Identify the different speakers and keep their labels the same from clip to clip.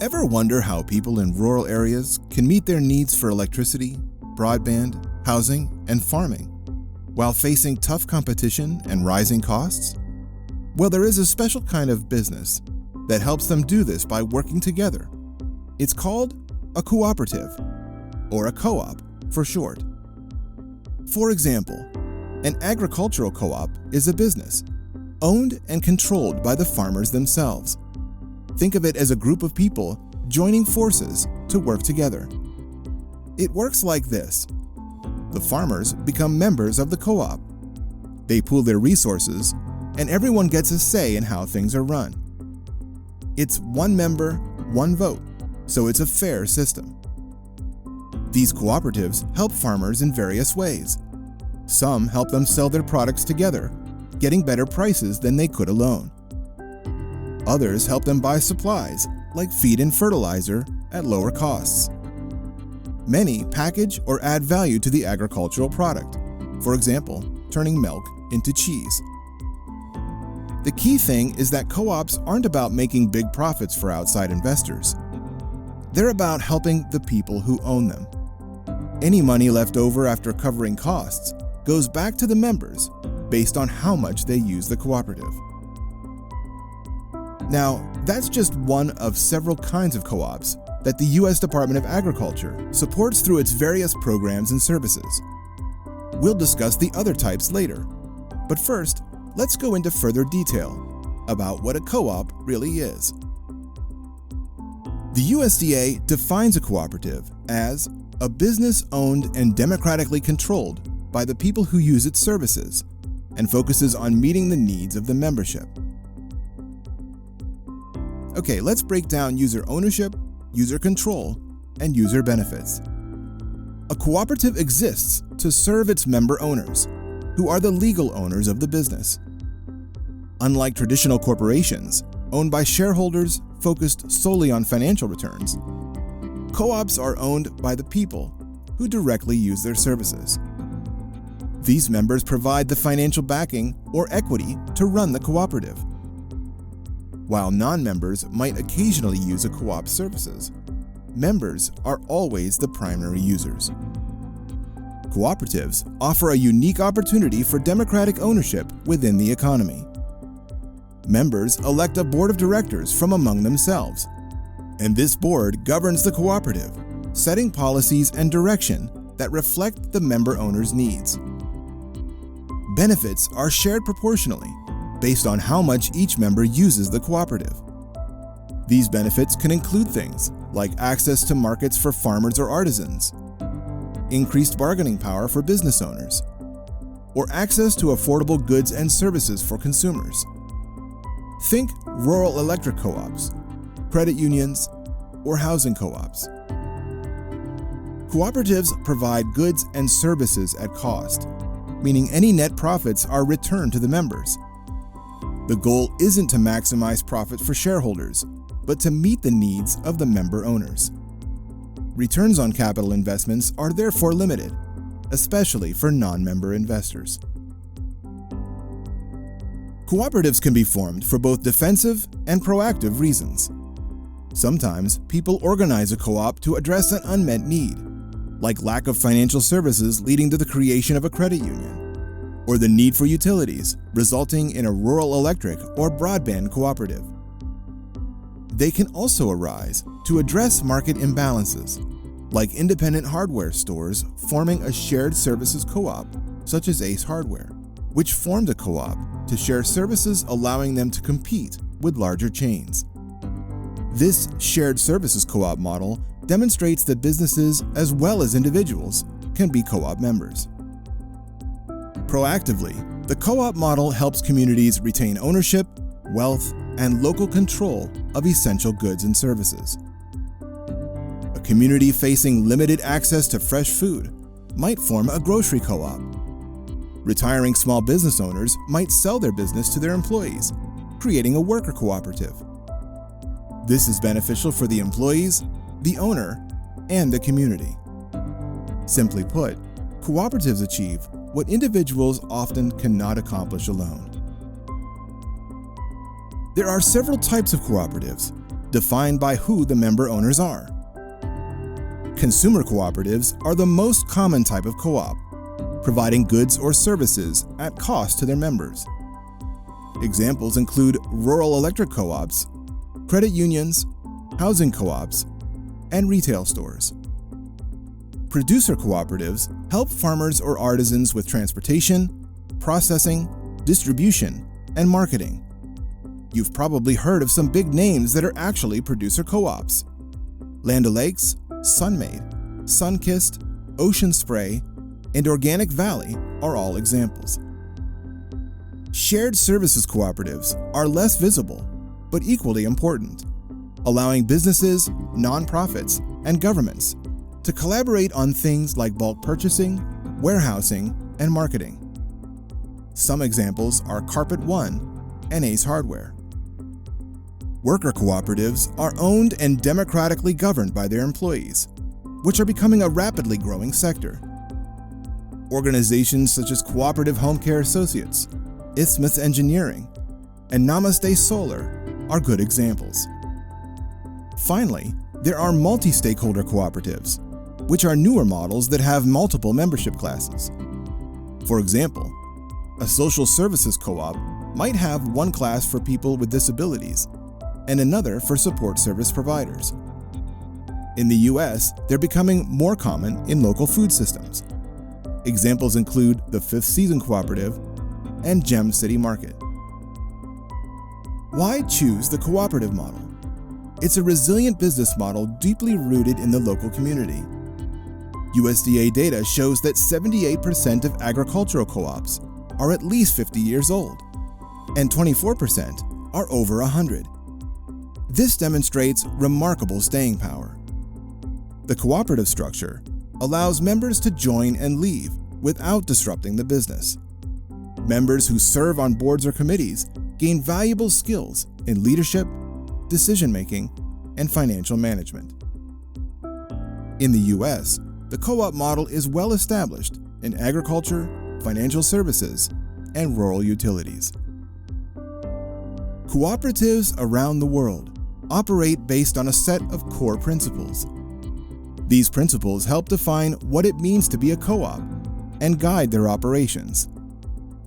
Speaker 1: Ever wonder how people in rural areas can meet their needs for electricity, broadband, housing, and farming while facing tough competition and rising costs? Well, there is a special kind of business that helps them do this by working together. It's called a cooperative, or a co-op for short. For example, an agricultural co-op is a business owned and controlled by the farmers themselves. Think of it as a group of people joining forces to work together. It works like this. The farmers become members of the co-op. They pool their resources, and everyone gets a say in how things are run. It's one member, one vote, so it's a fair system. These cooperatives help farmers in various ways. Some help them sell their products together, getting better prices than they could alone. Others help them buy supplies, like feed and fertilizer, at lower costs. Many package or add value to the agricultural product, for example, turning milk into cheese. The key thing is that co-ops aren't about making big profits for outside investors. They're about helping the people who own them. Any money left over after covering costs goes back to the members based on how much they use the cooperative. Now, that's just one of several kinds of co-ops that the U.S. Department of Agriculture supports through its various programs and services. We'll discuss the other types later, but first, let's go into further detail about what a co-op really is. The USDA defines a cooperative as a business owned and democratically controlled by the people who use its services and focuses on meeting the needs of the membership. Okay, let's break down user ownership, user control, and user benefits. A cooperative exists to serve its member owners, who are the legal owners of the business. Unlike traditional corporations, owned by shareholders focused solely on financial returns, co-ops are owned by the people who directly use their services. These members provide the financial backing or equity to run the cooperative. While non-members might occasionally use a co-op's services, members are always the primary users. Cooperatives offer a unique opportunity for democratic ownership within the economy. Members elect a board of directors from among themselves, and this board governs the cooperative, setting policies and direction that reflect the member owner's needs. Benefits are shared proportionally, based on how much each member uses the cooperative. These benefits can include things like access to markets for farmers or artisans, increased bargaining power for business owners, or access to affordable goods and services for consumers. Think rural electric co-ops, credit unions, or housing co-ops. Cooperatives provide goods and services at cost, meaning any net profits are returned to the members. The goal isn't to maximize profit for shareholders, but to meet the needs of the member owners. Returns on capital investments are therefore limited, especially for non-member investors. Cooperatives can be formed for both defensive and proactive reasons. Sometimes people organize a co-op to address an unmet need, like lack of financial services leading to the creation of a credit union, or the need for utilities, resulting in a rural electric or broadband cooperative. They can also arise to address market imbalances, like independent hardware stores forming a shared services co-op, such as Ace Hardware, which formed a co-op to share services allowing them to compete with larger chains. This shared services co-op model demonstrates that businesses as well as individuals can be co-op members. Proactively, the co-op model helps communities retain ownership, wealth, and local control of essential goods and services. A community facing limited access to fresh food might form a grocery co-op. Retiring small business owners might sell their business to their employees, creating a worker cooperative. This is beneficial for the employees, the owner, and the community. Simply put, cooperatives achieve what individuals often cannot accomplish alone. There are several types of cooperatives, defined by who the member owners are. Consumer cooperatives are the most common type of co-op, providing goods or services at cost to their members. Examples include rural electric co-ops, credit unions, housing co-ops, and retail stores. Producer cooperatives help farmers or artisans with transportation, processing, distribution, and marketing. You've probably heard of some big names that are actually producer co-ops. Land O'Lakes, Sunmade, Sunkissed, Ocean Spray, and Organic Valley are all examples. Shared services cooperatives are less visible, but equally important, allowing businesses, nonprofits, and governments to collaborate on things like bulk purchasing, warehousing, and marketing. Some examples are Carpet One and Ace Hardware. Worker cooperatives are owned and democratically governed by their employees, which are becoming a rapidly growing sector. Organizations such as Cooperative Home Care Associates, Isthmus Engineering, and Namaste Solar are good examples. Finally, there are multi-stakeholder cooperatives, which are newer models that have multiple membership classes. For example, a social services co-op might have one class for people with disabilities and another for support service providers. In the US, they're becoming more common in local food systems. Examples include the Fifth Season Cooperative and Gem City Market. Why choose the cooperative model? It's a resilient business model deeply rooted in the local community. USDA data shows that 78% of agricultural co-ops are at least 50 years old, and 24% are over 100. This demonstrates remarkable staying power. The cooperative structure allows members to join and leave without disrupting the business. Members who serve on boards or committees gain valuable skills in leadership, decision-making, and financial management. In the US, the co-op model is well established in agriculture, financial services, and rural utilities. Cooperatives around the world operate based on a set of core principles. These principles help define what it means to be a co-op and guide their operations.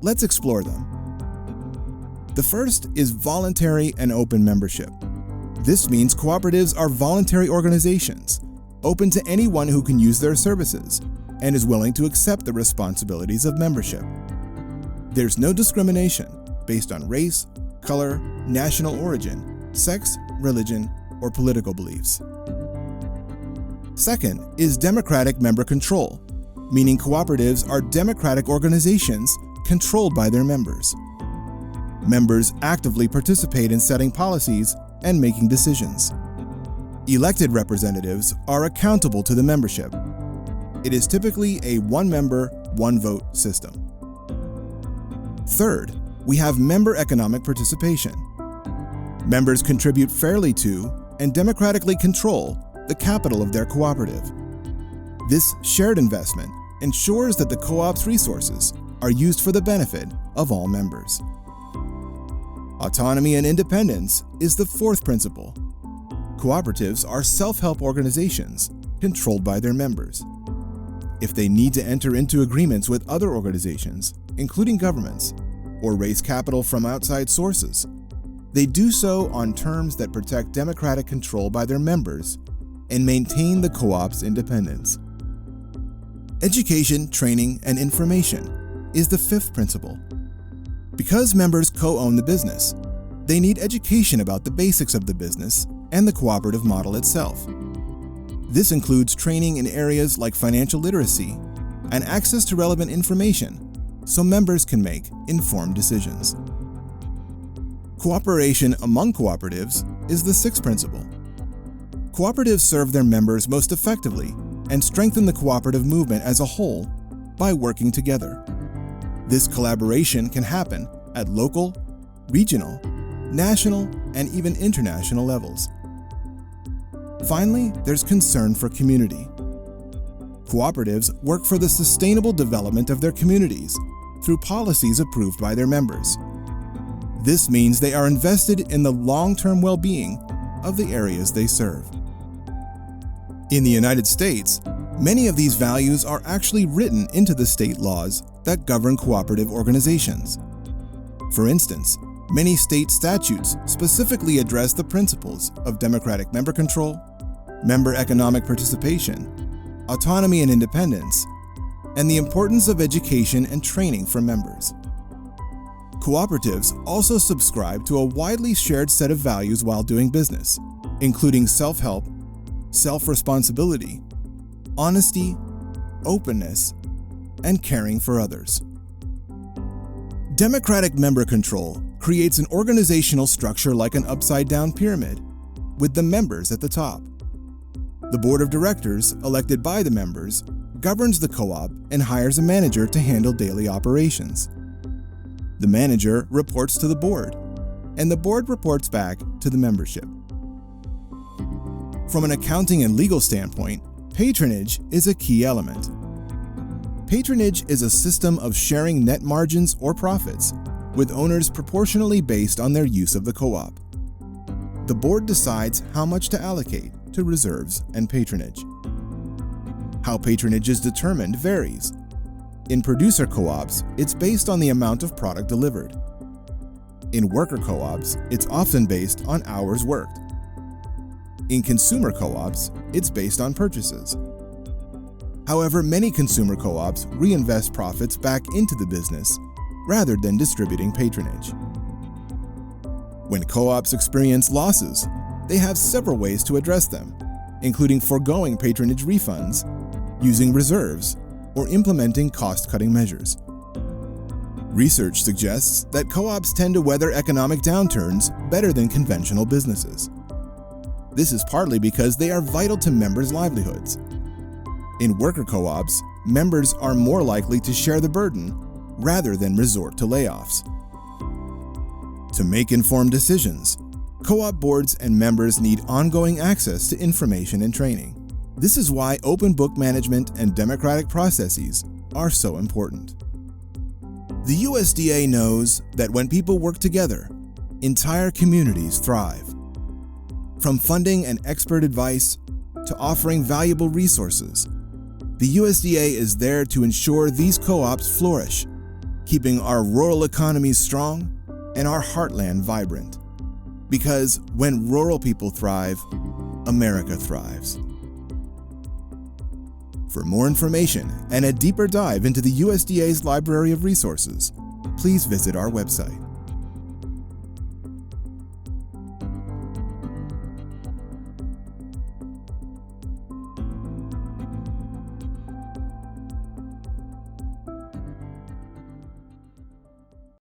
Speaker 1: Let's explore them. The first is voluntary and open membership. This means cooperatives are voluntary organizations, open to anyone who can use their services and is willing to accept the responsibilities of membership. There's no discrimination based on race, color, national origin, sex, religion, or political beliefs. Second is democratic member control, meaning cooperatives are democratic organizations controlled by their members. Members actively participate in setting policies and making decisions. Elected representatives are accountable to the membership. It is typically a one-member, one-vote system. Third, we have member economic participation. Members contribute fairly to and democratically control the capital of their cooperative. This shared investment ensures that the co-op's resources are used for the benefit of all members. Autonomy and independence is the fourth principle. Cooperatives are self-help organizations controlled by their members. If they need to enter into agreements with other organizations, including governments, or raise capital from outside sources, they do so on terms that protect democratic control by their members and maintain the co-op's independence. Education, training, and information is the fifth principle. Because members co-own the business, they need education about the basics of the business and the cooperative model itself. This includes training in areas like financial literacy and access to relevant information so members can make informed decisions. Cooperation among cooperatives is the sixth principle. Cooperatives serve their members most effectively and strengthen the cooperative movement as a whole by working together. This collaboration can happen at local, regional, national, and even international levels. Finally, there's concern for community. Cooperatives work for the sustainable development of their communities through policies approved by their members. This means they are invested in the long-term well-being of the areas they serve. In the United States, many of these values are actually written into the state laws that govern cooperative organizations. For instance, many state statutes specifically address the principles of democratic member control, member economic participation, autonomy and independence, and the importance of education and training for members. Cooperatives also subscribe to a widely shared set of values while doing business, including self-help, self-responsibility, honesty, openness, and caring for others. Democratic member control creates an organizational structure like an upside-down pyramid, with the members at the top. The board of directors, elected by the members, governs the co-op and hires a manager to handle daily operations. The manager reports to the board, and the board reports back to the membership. From an accounting and legal standpoint, patronage is a key element. Patronage is a system of sharing net margins or profits, with owners proportionally based on their use of the co-op. The board decides how much to allocate to reserves and patronage. How patronage is determined varies. In producer co-ops, it's based on the amount of product delivered. In worker co-ops, it's often based on hours worked. In consumer co-ops, it's based on purchases. However, many consumer co-ops reinvest profits back into the business rather than distributing patronage. When co-ops experience losses, they have several ways to address them, including foregoing patronage refunds, using reserves, or implementing cost-cutting measures. Research suggests that co-ops tend to weather economic downturns better than conventional businesses. This is partly because they are vital to members' livelihoods. In worker co-ops, members are more likely to share the burden rather than resort to layoffs. To make informed decisions, co-op boards and members need ongoing access to information and training. This is why open book management and democratic processes are so important. The USDA knows that when people work together, entire communities thrive. From funding and expert advice to offering valuable resources, the USDA is there to ensure these co-ops flourish, keeping our rural economies strong and our heartland vibrant. Because when rural people thrive, America thrives. For more information and a deeper dive into the USDA's library of resources, please visit our website.